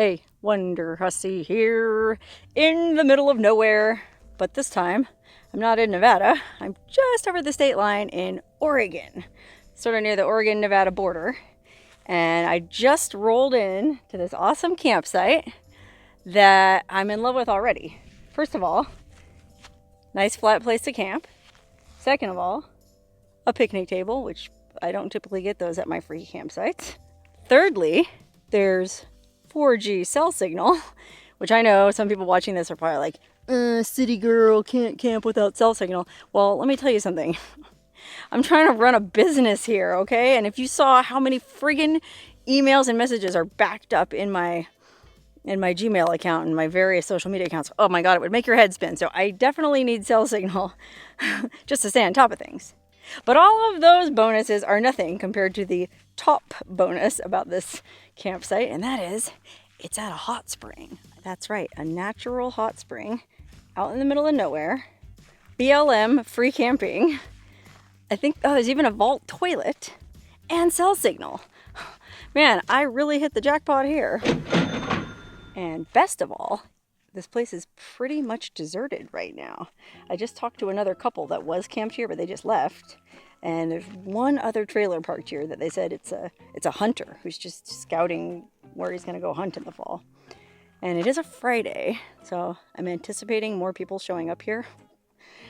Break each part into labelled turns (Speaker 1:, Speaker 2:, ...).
Speaker 1: Hey, Wonderhussy here in the middle of nowhere, but this time I'm not in Nevada. I'm just over the state line in Oregon, sort of near the Oregon-Nevada border. And I just rolled in to this awesome campsite that I'm in love with already. First of all, nice flat place to camp. Second of all, a picnic table, which I don't typically get those at my free campsites. Thirdly, there's 4G cell signal, which I know some people watching this are probably like, city girl, can't camp without cell signal. Well, let me tell you something. I'm trying to run a business here, okay? And if you saw how many friggin' emails and messages are backed up in my Gmail account and my various social media accounts, oh my God, it would make your head spin. So I definitely need cell signal just to stay on top of things. But all of those bonuses are nothing compared to the top bonus about this campsite, and that is it's at a hot spring. That's right, a natural hot spring out in the middle of nowhere. BLM free camping. I think, there's even a vault toilet and cell signal. Man, I really hit the jackpot here. And best of all, this place is pretty much deserted right now. I just talked to another couple that was camped here, but they just left. And there's one other trailer parked here that they said it's a hunter who's just scouting where he's going to go hunt in the fall. And it is a Friday, so I'm anticipating more people showing up here.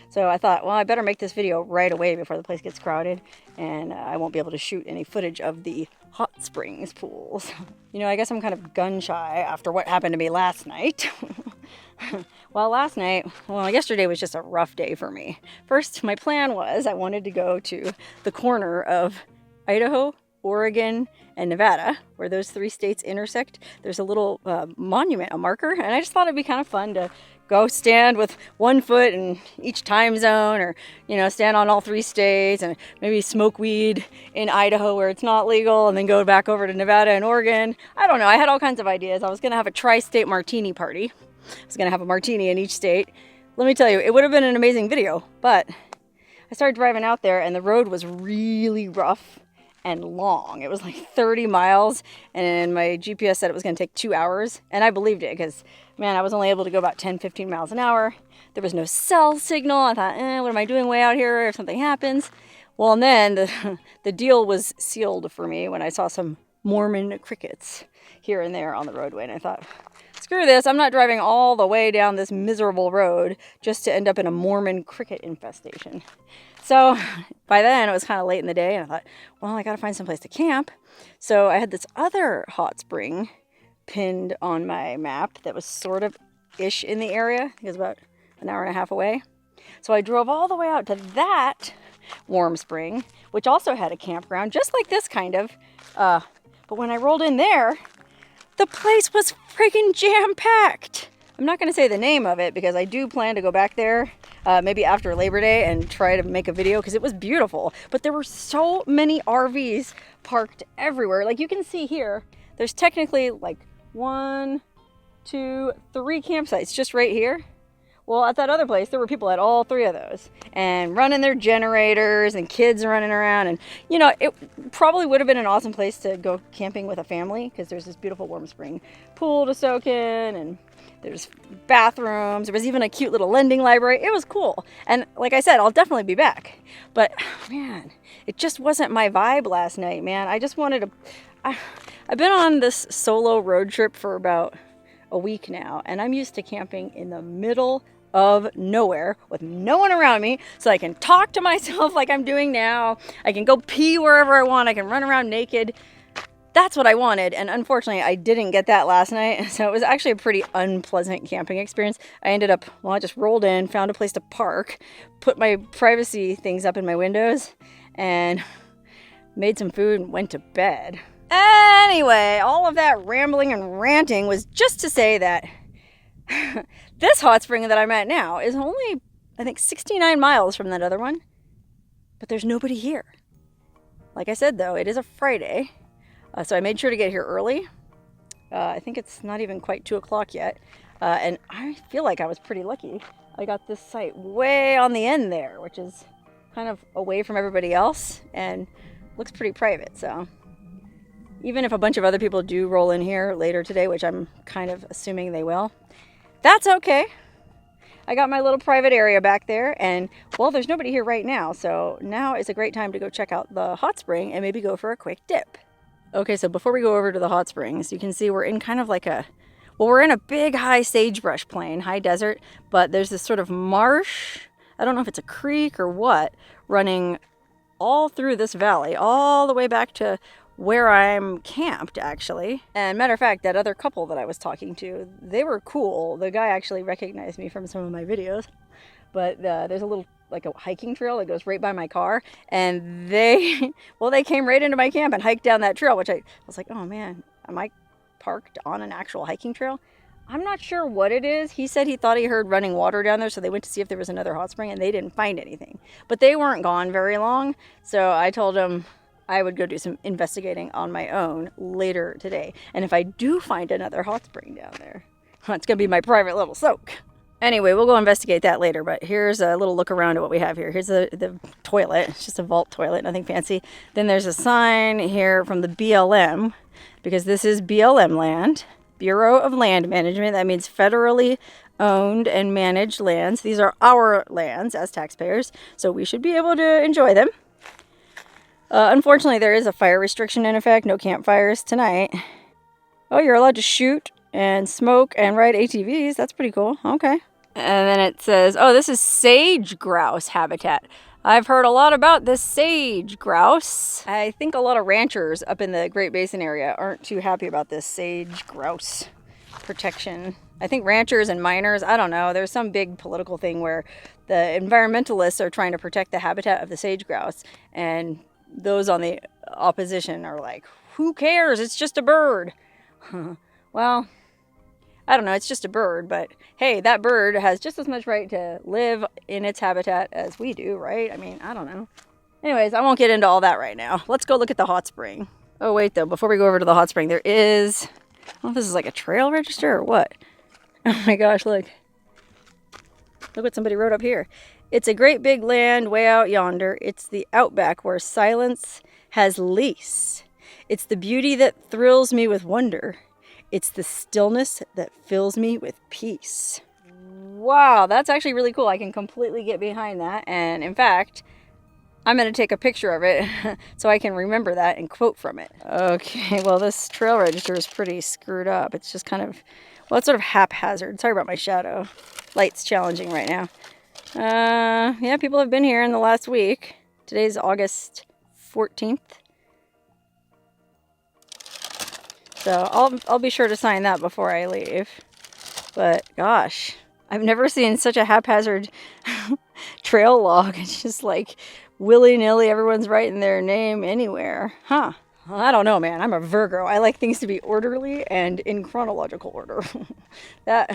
Speaker 1: So I thought, well, I better make this video right away before the place gets crowded, and I won't be able to shoot any footage of the hot springs pools. You know, I guess I'm kind of gun shy after what happened to me last night. Well, yesterday was just a rough day for me. First, my plan was I wanted to go to the corner of Idaho, Oregon, and Nevada, where those three states intersect. There's a little monument, a marker, and I just thought it'd be kind of fun to go stand with one foot in each time zone, or, you know, stand on all three states and maybe smoke weed in Idaho where it's not legal, and then go back over to Nevada and Oregon. I don't know. I had all kinds of ideas. I was going to have a tri-state martini party. I was going to have a martini in each state. Let me tell you, it would have been an amazing video, but I started driving out there and the road was really rough and long. It was like 30 miles, and my GPS said it was going to take 2 hours, and I believed it because, man, I was only able to go about 10-15 miles an hour. There was no cell signal. I thought, what am I doing way out here if something happens? Well, and then the deal was sealed for me when I saw some Mormon crickets here and there on the roadway, and I thought, screw this, I'm not driving all the way down this miserable road just to end up in a Mormon cricket infestation. So by then it was kind of late in the day, and I thought, well, I got to find some place to camp. So I had this other hot spring pinned on my map that was sort of ish in the area. It was about an hour and a half away. So I drove all the way out to that warm spring, which also had a campground, just like this kind of. But when I rolled in there, the place was friggin' jam-packed. I'm not going to say the name of it because I do plan to go back there maybe after Labor Day and try to make a video because it was beautiful. But there were so many RVs parked everywhere. Like you can see here, there's technically like 1, 2, 3 campsites just right here. Well, at that other place, there were people at all 3 of those and running their generators and kids running around. And, you know, it probably would have been an awesome place to go camping with a family because there's this beautiful warm spring pool to soak in, and there's bathrooms. There was even a cute little lending library. It was cool. And like I said, I'll definitely be back. But, man, it just wasn't my vibe last night, man. I just wanted to... I've been on this solo road trip for about a week now, and I'm used to camping in the middle of nowhere with no one around me, so I can talk to myself like I'm doing now. I can go pee wherever I want. I can run around naked. That's what I wanted, and unfortunately I didn't get that last night, so it was actually a pretty unpleasant camping experience. I just rolled in, found a place to park, put my privacy things up in my windows, and made some food and went to bed. Anyway, all of that rambling and ranting was just to say that this hot spring that I'm at now is only, I think, 69 miles from that other one, but there's nobody here. Like I said, though, it is a Friday, so I made sure to get here early. I think it's not even quite 2 o'clock yet, and I feel like I was pretty lucky. I got this site way on the end there, which is kind of away from everybody else and looks pretty private, so even if a bunch of other people do roll in here later today, which I'm kind of assuming they will, that's okay. I got my little private area back there, and well, there's nobody here right now, so now is a great time to go check out the hot spring and maybe go for a quick dip. Okay, so before we go over to the hot springs, you can see we're in kind of like a, well, we're in a big high sagebrush plain, high desert, but there's this sort of marsh, I don't know if it's a creek or what, running all through this valley, all the way back to where I'm camped, actually. And matter of fact, that other couple that I was talking to, they were cool. The guy actually recognized me from some of my videos. But there's a little, like a hiking trail that goes right by my car. And they, well, they came right into my camp and hiked down that trail, which I was like, oh man, am I parked on an actual hiking trail? I'm not sure what it is. He said he thought he heard running water down there, so they went to see if there was another hot spring, and they didn't find anything. But they weren't gone very long, so I told him I would go do some investigating on my own later today. And if I do find another hot spring down there, it's going to be my private little soak. Anyway, we'll go investigate that later, but here's a little look around at what we have here. Here's the toilet. It's just a vault toilet, nothing fancy. Then there's a sign here from the BLM, because this is BLM land. Bureau of Land Management. That means federally owned and managed lands. These are our lands as taxpayers, so we should be able to enjoy them. Unfortunately, there is a fire restriction in effect. No campfires tonight. Oh, you're allowed to shoot and smoke and ride ATVs. That's pretty cool. Okay. And then it says, oh, this is sage grouse habitat. I've heard a lot about this sage grouse. I think a lot of ranchers up in the Great Basin area aren't too happy about this sage grouse protection. I think ranchers and miners, I don't know, there's some big political thing where the environmentalists are trying to protect the habitat of the sage grouse, and those on the opposition are like, who cares? It's just a bird. Well, I don't know, it's just a bird, but hey, that bird has just as much right to live in its habitat as we do, right? I mean, I don't know. Anyways, I won't get into all that right now. Let's go look at the hot spring. Oh, wait, though, before we go over to the hot spring, there is, I don't know if this is like a trail register or what. Oh my gosh, look. Look what somebody wrote up here. It's a great big land way out yonder. It's the outback where silence has lease. It's the beauty that thrills me with wonder. It's the stillness that fills me with peace. Wow, that's actually really cool. I can completely get behind that. And in fact, I'm going to take a picture of it so I can remember that and quote from it. Okay, well, this trail register is pretty screwed up. It's just kind of, well, it's sort of haphazard. Sorry about my shadow. Light's challenging right now. Yeah, people have been here in the last week. Today's August 14th. So I'll be sure to sign that before I leave. But gosh, I've never seen such a haphazard trail log. It's just like willy-nilly, everyone's writing their name anywhere. Huh. Well, I don't know, man. I'm a Virgo. I like things to be orderly and in chronological order. That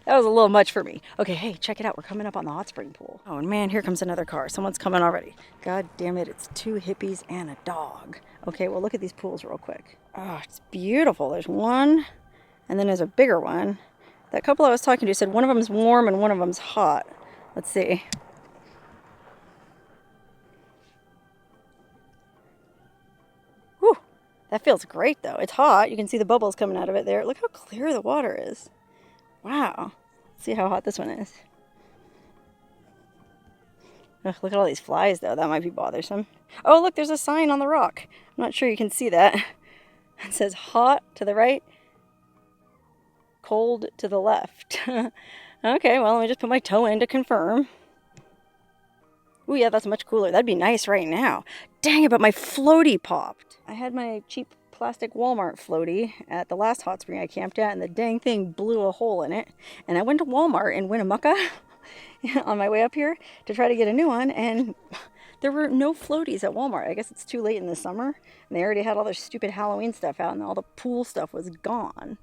Speaker 1: was a little much for me. Okay, hey, check it out. We're coming up on the hot spring pool. Oh, and man, here comes another car. Someone's coming already. God damn it, it's 2 hippies and a dog. Okay, well, look at these pools real quick. Oh, it's beautiful. There's one, and then there's a bigger one. That couple I was talking to said one of them's warm and one of them's hot. Let's see. Whew, that feels great, though. It's hot. You can see the bubbles coming out of it there. Look how clear the water is. Wow. Let's see how hot this one is. Ugh, look at all these flies, though. That might be bothersome. Oh, look, there's a sign on the rock. I'm not sure you can see that. It says hot to the right, cold to the left. Okay, well, let me just put my toe in to confirm. Ooh, yeah, that's much cooler. That'd be nice right now. Dang it, but my floaty popped. I had my cheap plastic Walmart floaty at the last hot spring I camped at, and the dang thing blew a hole in it. And I went to Walmart in Winnemucca on my way up here to try to get a new one, and there were no floaties at Walmart. I guess it's too late in the summer, and they already had all their stupid Halloween stuff out, and all the pool stuff was gone.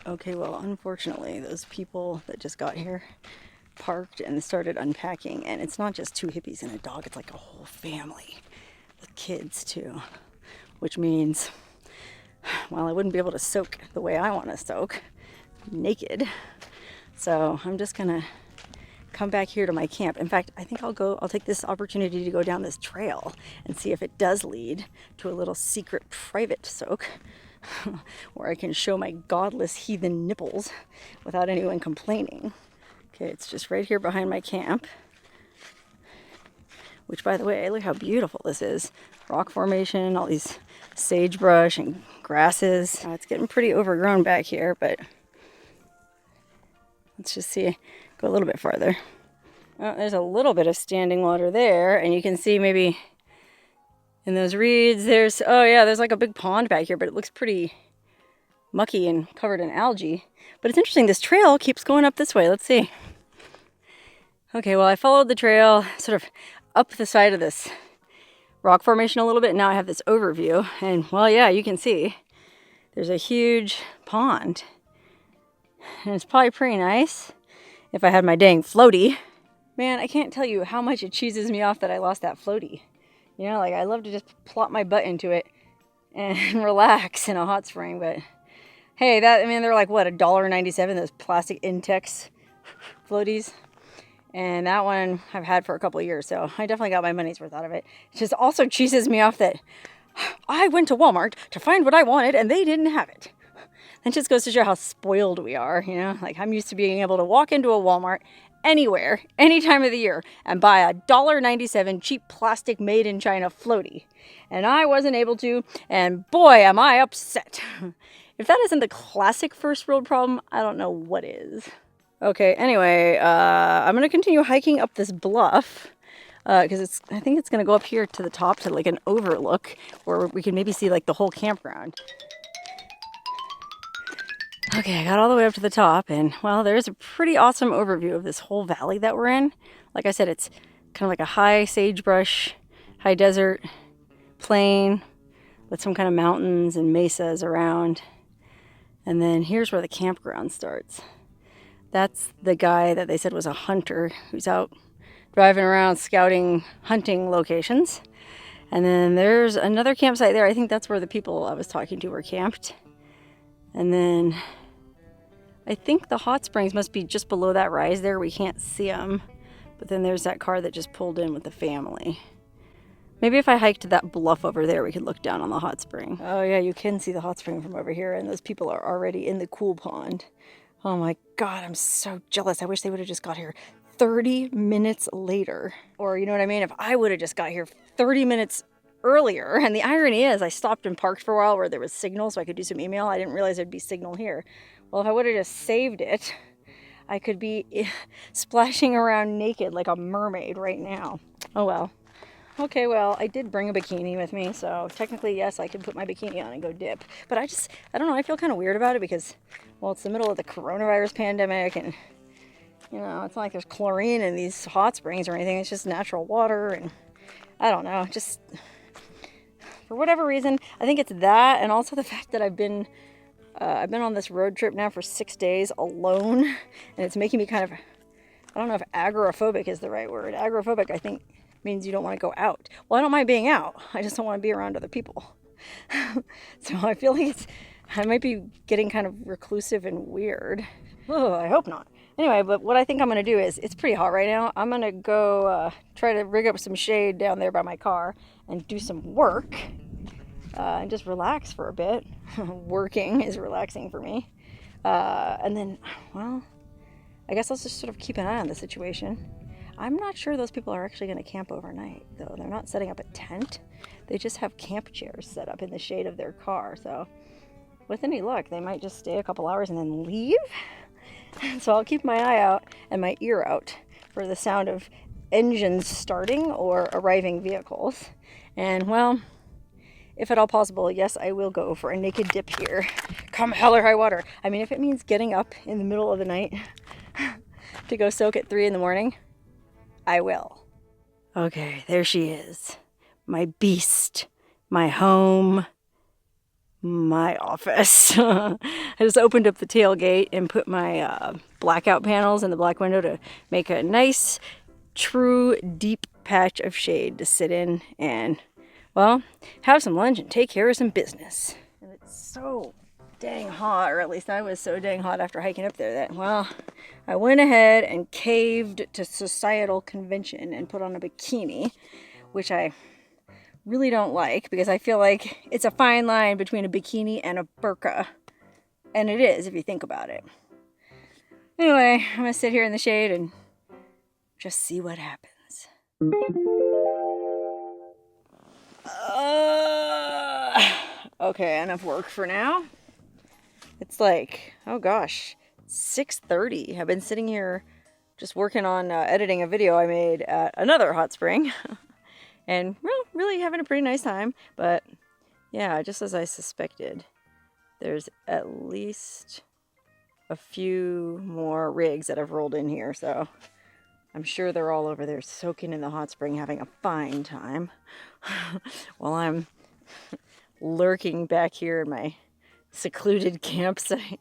Speaker 1: Okay, well, unfortunately, those people that just got here parked and started unpacking, and it's not just 2 hippies and a dog, it's like a whole family with kids too, which means, well, I wouldn't be able to soak the way I want to soak, naked. So I'm just gonna come back here to my camp. In fact, I think I'll take this opportunity to go down this trail and see if it does lead to a little secret private soak where I can show my godless heathen nipples without anyone complaining. Okay, it's just right here behind my camp. Which, by the way, look how beautiful this is. Rock formation, all these sagebrush and grasses. It's getting pretty overgrown back here, but let's just see, go a little bit farther. Oh, there's a little bit of standing water there, and you can see maybe in those reeds, there's like a big pond back here, but it looks pretty mucky and covered in algae. But it's interesting, this trail keeps going up this way. Let's see. Okay, well, I followed the trail sort of up the side of this rock formation a little bit. Now I have this overview, and well, yeah, you can see there's a huge pond, and it's probably pretty nice if I had my dang floaty. Man, I can't tell you how much it cheeses me off that I lost that floaty. You know, like, I love to just plop my butt into it and relax in a hot spring, but hey, they're like, what, $1.97, those plastic Intex floaties. And that one I've had for a couple of years, so I definitely got my money's worth out of it. It just also cheeses me off that I went to Walmart to find what I wanted and they didn't have it. That just goes to show how spoiled we are, you know? Like, I'm used to being able to walk into a Walmart anywhere, any time of the year, and buy a $1.97 cheap plastic made in China floaty. And I wasn't able to, and boy, am I upset. If that isn't the classic first world problem, I don't know what is. Okay, anyway, I'm going to continue hiking up this bluff because I think it's going to go up here to the top to like an overlook where we can maybe see like the whole campground. Okay, I got all the way up to the top, and well, there's a pretty awesome overview of this whole valley that we're in. Like I said, it's kind of like a high sagebrush, high desert plain with some kind of mountains and mesas around. And then here's where the campground starts. That's the guy that they said was a hunter who's out driving around scouting hunting locations. And then there's another campsite there. I think that's where the people I was talking to were camped. And then I think the hot springs must be just below that rise there. We can't see them. But then there's that car that just pulled in with the family. Maybe if I hiked to that bluff over there, we could look down on the hot spring. Oh yeah, you can see the hot spring from over here, and those people are already in the cool pond. Oh my God, I'm so jealous. I wish they would have just got here 30 minutes later. Or, you know what I mean? If I would have just got here 30 minutes earlier. And the irony is I stopped and parked for a while where there was signal so I could do some email. I didn't realize there'd be signal here. Well, if I would have just saved it, I could be splashing around naked like a mermaid right now. Oh well. Okay, well, I did bring a bikini with me, so technically, yes, I could put my bikini on and go dip. But I don't know, I feel kind of weird about it because, well, it's the middle of the coronavirus pandemic, and, you know, it's not like there's chlorine in these hot springs or anything. It's just natural water, and I don't know, just for whatever reason, I think it's that, and also the fact that I've been on this road trip now for 6 days alone, and it's making me kind of, I don't know if agoraphobic is the right word. Agoraphobic, I think, means you don't want to go out. Well, I don't mind being out. I just don't want to be around other people. So I feel like I might be getting kind of reclusive and weird. Oh, I hope not. Anyway, but what I think I'm going to do is, it's pretty hot right now. I'm going to go try to rig up some shade down there by my car and do some work and just relax for a bit. Working is relaxing for me. And then, well, I guess I'll just sort of keep an eye on the situation. I'm not sure those people are actually going to camp overnight, though. They're not setting up a tent. They just have camp chairs set up in the shade of their car. So with any luck, they might just stay a couple hours and then leave. So I'll keep my eye out and my ear out for the sound of engines starting or arriving vehicles. And, well, if at all possible, yes, I will go for a naked dip here. Come hell or high water. I mean, if it means getting up in the middle of the night to go soak at 3 in the morning, I will. Okay, there she is. My beast. My home. My office. I just opened up the tailgate and put my blackout panels in the black window to make a nice, true, deep patch of shade to sit in and, well, have some lunch and take care of some business. And it's so dang hot, or at least I was so dang hot after hiking up there that, well, I went ahead and caved to societal convention and put on a bikini, which I really don't like because I feel like it's a fine line between a bikini and a burqa. And it is, if you think about it. Anyway, I'm gonna sit here in the shade and just see what happens. Okay, enough work for now. It's like, oh gosh, 6:30. I've been sitting here just working on editing a video I made at another hot spring. And, well, really having a pretty nice time. But, yeah, just as I suspected, there's at least a few more rigs that have rolled in here. So, I'm sure they're all over there soaking in the hot spring, having a fine time. While I'm lurking back here in my secluded campsite.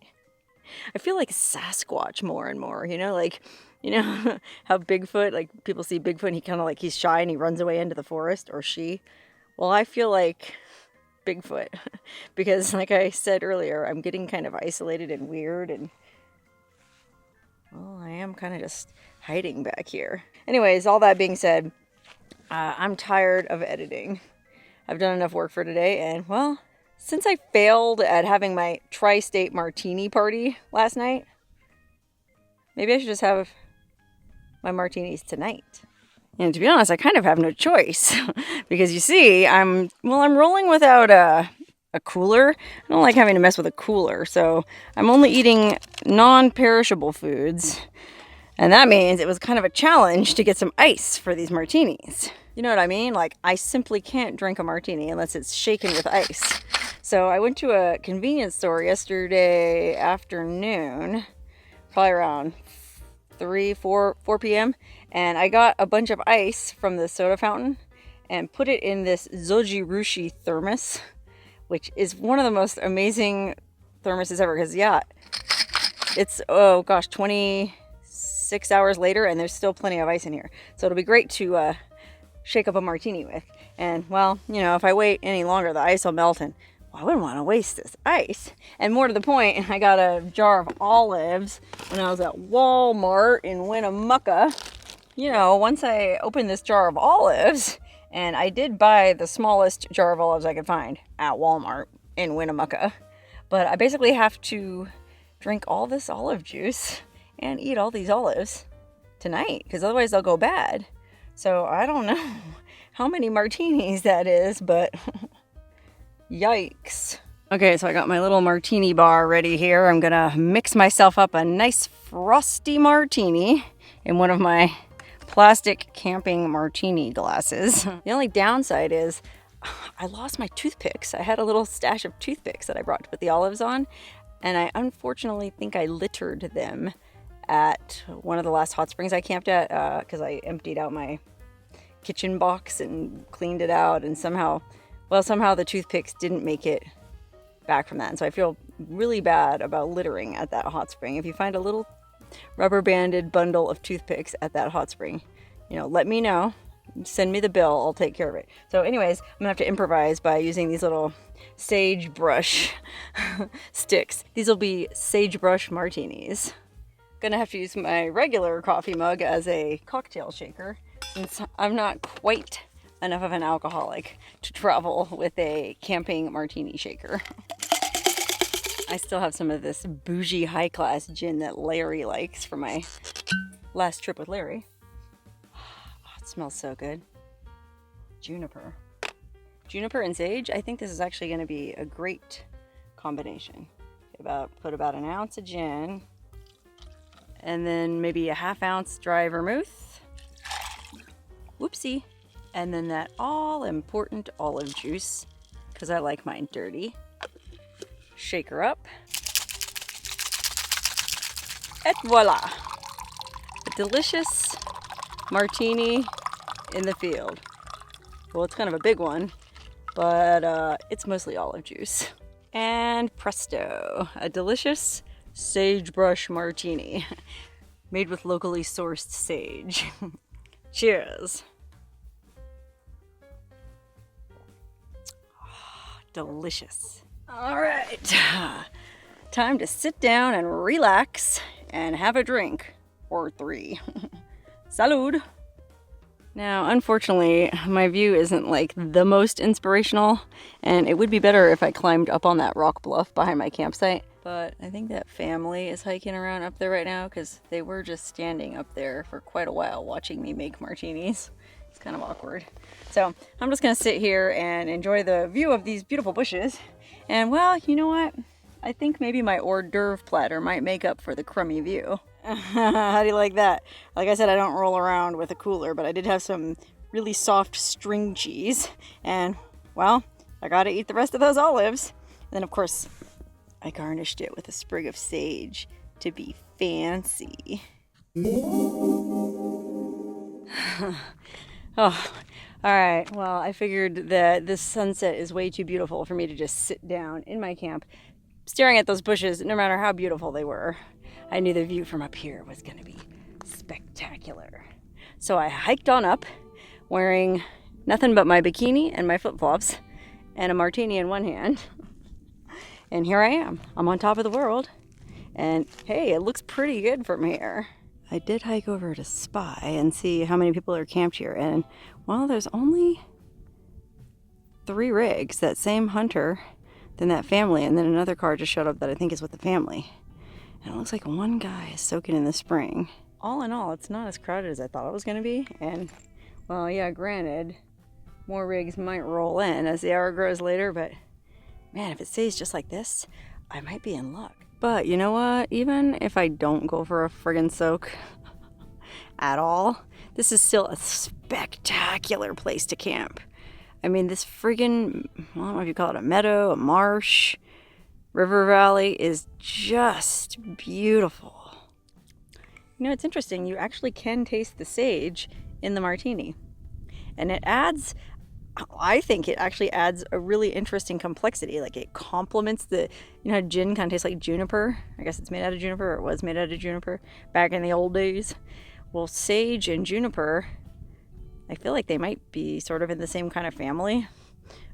Speaker 1: I feel like Sasquatch more and more, you know, like, you know, how Bigfoot, like people see Bigfoot and he kind of like, he's shy and he runs away into the forest, or she. Well, I feel like Bigfoot because like I said earlier, I'm getting kind of isolated and weird, and well, I am kind of just hiding back here. Anyways, all that being said, I'm tired of editing. I've done enough work for today, and well, since I failed at having my tri-state martini party last night, maybe I should just have my martinis tonight. And to be honest, I kind of have no choice because you see, I'm rolling without a cooler. I don't like having to mess with a cooler, so I'm only eating non-perishable foods. And that means it was kind of a challenge to get some ice for these martinis. You know what I mean? Like, I simply can't drink a martini unless it's shaken with ice. So I went to a convenience store yesterday afternoon, probably around 4 p.m. And I got a bunch of ice from the soda fountain and put it in this sagebrush thermos, which is one of the most amazing thermoses ever. Because, yeah, it's, oh gosh, 26 hours later and there's still plenty of ice in here. So it'll be great to shake up a martini with. And, well, you know, if I wait any longer, the ice will melt, and well, I wouldn't want to waste this ice. And more to the point, I got a jar of olives when I was at Walmart in Winnemucca. You know, once I opened this jar of olives, and I did buy the smallest jar of olives I could find at Walmart in Winnemucca, but I basically have to drink all this olive juice and eat all these olives tonight, because otherwise they'll go bad. So I don't know how many martinis that is, but yikes. Okay, so I got my little martini bar ready here. I'm gonna mix myself up a nice frosty martini in one of my plastic camping martini glasses. The only downside is I lost my toothpicks. I had a little stash of toothpicks that I brought to put the olives on, and I unfortunately think I littered them at one of the last hot springs I camped at because I emptied out my kitchen box and cleaned it out, and somehow the toothpicks didn't make it back from that. And so I feel really bad about littering at that hot spring. If you find a little rubber banded bundle of toothpicks at that hot spring, you know, let me know. Send me the bill. I'll take care of it. So anyways, I'm gonna have to improvise by using these little sagebrush sticks. These will be sagebrush martinis. Gonna have to use my regular coffee mug as a cocktail shaker, since I'm not quite enough of an alcoholic to travel with a camping martini shaker. I still have some of this bougie high-class gin that Larry likes from my last trip with Larry. Oh, it smells so good. Juniper and sage. I think this is actually going to be a great combination. Put about an ounce of gin, and then maybe a ½ ounce dry vermouth. Whoopsie. And then that all-important olive juice, because I like mine dirty. Shake her up. Et voila! A delicious martini in the field. Well, it's kind of a big one, but it's mostly olive juice. And presto, a delicious sagebrush martini made with locally sourced sage. Cheers. Delicious. All right. Time to sit down and relax and have a drink. Or 3. Salud! Now, unfortunately, my view isn't like the most inspirational, and it would be better if I climbed up on that rock bluff behind my campsite. But I think that family is hiking around up there right now because they were just standing up there for quite a while watching me make martinis. It's kind of awkward. So I'm just gonna sit here and enjoy the view of these beautiful bushes. And well, you know what? I think maybe my hors d'oeuvre platter might make up for the crummy view. How do you like that? Like I said, I don't roll around with a cooler, but I did have some really soft string cheese. And, well, I gotta eat the rest of those olives. And then, of course, I garnished it with a sprig of sage to be fancy. Oh, all right. Well, I figured that this sunset is way too beautiful for me to just sit down in my camp staring at those bushes, no matter how beautiful they were. I knew the view from up here was going to be spectacular. So I hiked on up, wearing nothing but my bikini and my flip-flops, and a martini in one hand. And here I am. I'm on top of the world. And hey, it looks pretty good from here. I did hike over to spy and see how many people are camped here. And, well, there's only 3 rigs. That same hunter, then that family, and then another car just showed up that I think is with the family. And it looks like one guy is soaking in the spring. All in all, it's not as crowded as I thought it was going to be. And, well, yeah, granted, more rigs might roll in as the hour grows later, but man, if it stays just like this, I might be in luck. But you know what? Even if I don't go for a friggin' soak at all, this is still a spectacular place to camp. I mean, this friggin', I don't know if you call it a meadow, a marsh, river valley is just beautiful. You know, it's interesting. You actually can taste the sage in the martini. And it adds, I think it actually adds a really interesting complexity. Like it complements the, you know how gin kind of tastes like juniper? I guess it's made out of juniper, or it was made out of juniper back in the old days. Well, sage and juniper, I feel like they might be sort of in the same kind of family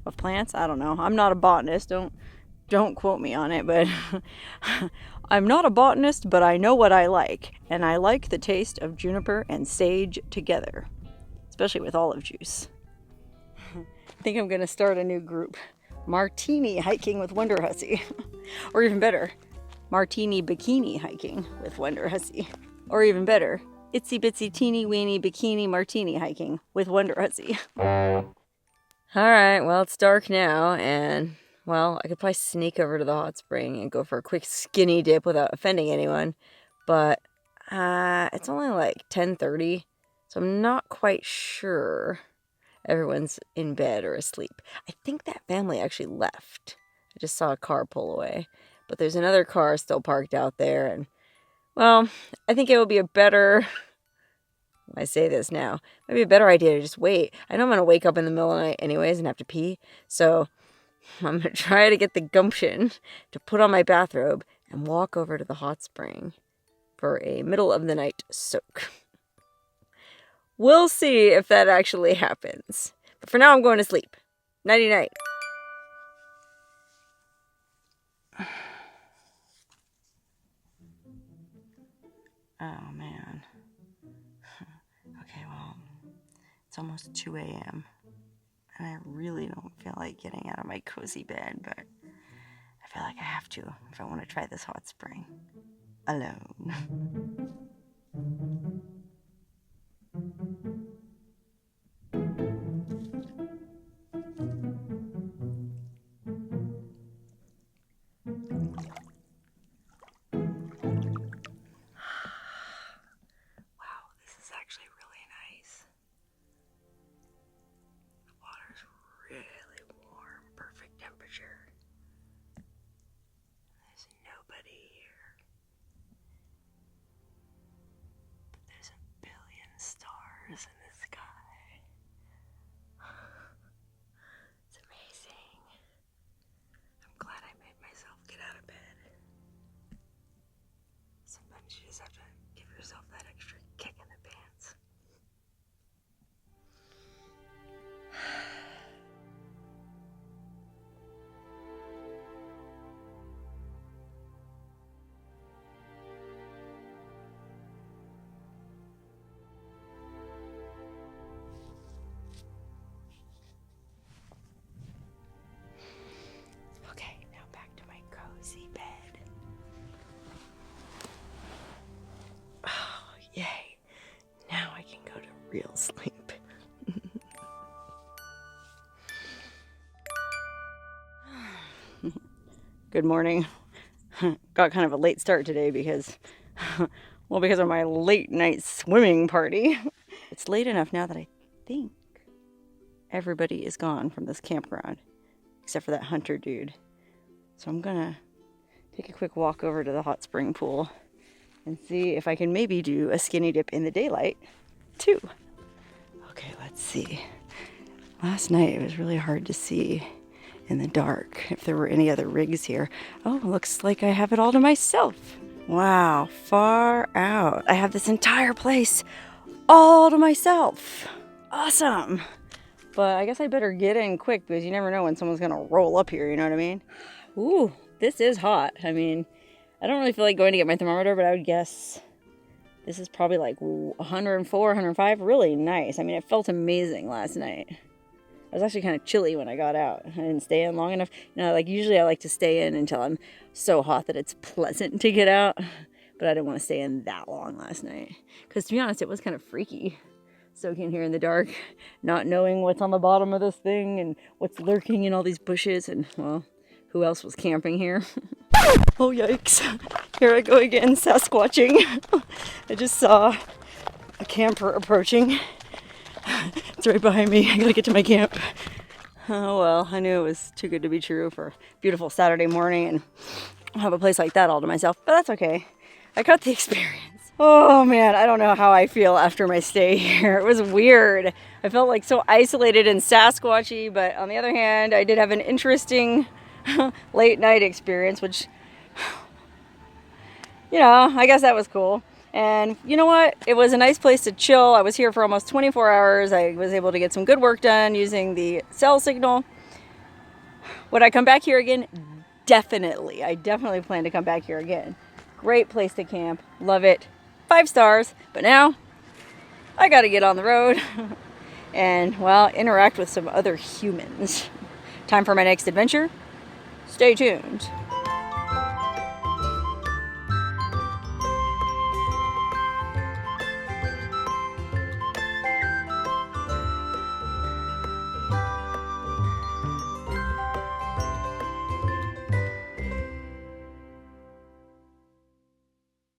Speaker 1: of plants. I don't know. I'm not a botanist. Don't quote me on it, but I'm not a botanist, but I know what I like. And I like the taste of juniper and sage together, especially with olive juice. I think I'm going to start a new group. Martini hiking with Wonderhussy. Or even better, martini bikini hiking with Wonderhussy. Or even better, itsy bitsy teeny weeny bikini martini hiking with Wonderhussy. Alright, well, it's dark now, and well, I could probably sneak over to the hot spring and go for a quick skinny dip without offending anyone, but it's only like 10:30, so I'm not quite sure everyone's in bed or asleep. I think that family actually left. I just saw a car pull away, but there's another car still parked out there, and well, I think it would be a better, I say this now, maybe a better idea to just wait. I know I'm going to wake up in the middle of the night anyways and have to pee, so I'm going to try to get the gumption to put on my bathrobe and walk over to the hot spring for a middle of the night soak. We'll see if that actually happens. But for now, I'm going to sleep. Nighty night. Oh, man. Okay, well, it's almost 2 a.m. And I really don't feel like getting out of my cozy bed, but I feel like I have to if I want to try this hot spring alone. Wow, this is actually really nice. The water's really warm, perfect temperature. There's nobody here. But there's a billion stars in the sky. It's amazing. I'm glad I made myself get out of bed. Sometimes you just have to give yourself that extra kick in the pants. real sleep. Good morning. Got kind of a late start today because, well, because of my late night swimming party. It's late enough now that I think everybody is gone from this campground, except for that hunter dude. So I'm gonna take a quick walk over to the hot spring pool and see if I can maybe do a skinny dip in the daylight too. Okay, let's see. Last night it was really hard to see in the dark if there were any other rigs here. Oh, looks like I have it all to myself. Wow, far out. I have this entire place all to myself. Awesome. But I guess I better get in quick because you never know when someone's gonna roll up here, you know what I mean? Ooh, this is hot. I mean, I don't really feel like going to get my thermometer, but I would guess this is probably like 104, 105. Really nice. I mean, it felt amazing last night. I was actually kind of chilly when I got out. I didn't stay in long enough. You know, like usually I like to stay in until I'm so hot that it's pleasant to get out. But I didn't want to stay in that long last night. Because to be honest, it was kind of freaky. Soaking here in the dark, not knowing what's on the bottom of this thing and what's lurking in all these bushes. And, well, who else was camping here? Oh, yikes. Here I go again, Sasquatching. I just saw a camper approaching. It's right behind me. I gotta get to my camp. Oh, well, I knew it was too good to be true for a beautiful Saturday morning and I'll have a place like that all to myself. But that's okay. I got the experience. Oh man, I don't know how I feel after my stay here. It was weird. I felt like so isolated and Sasquatchy, but on the other hand, I did have an interesting late night experience, which, you know, I guess that was cool. And you know what? It was a nice place to chill. I was here for almost 24 hours. I was able to get some good work done using the cell signal. Would I come back here again? Definitely. I definitely plan to come back here again. Great place to camp. Love it. 5 stars. But now I got to get on the road and, well, interact with some other humans. Time for my next adventure. Stay tuned.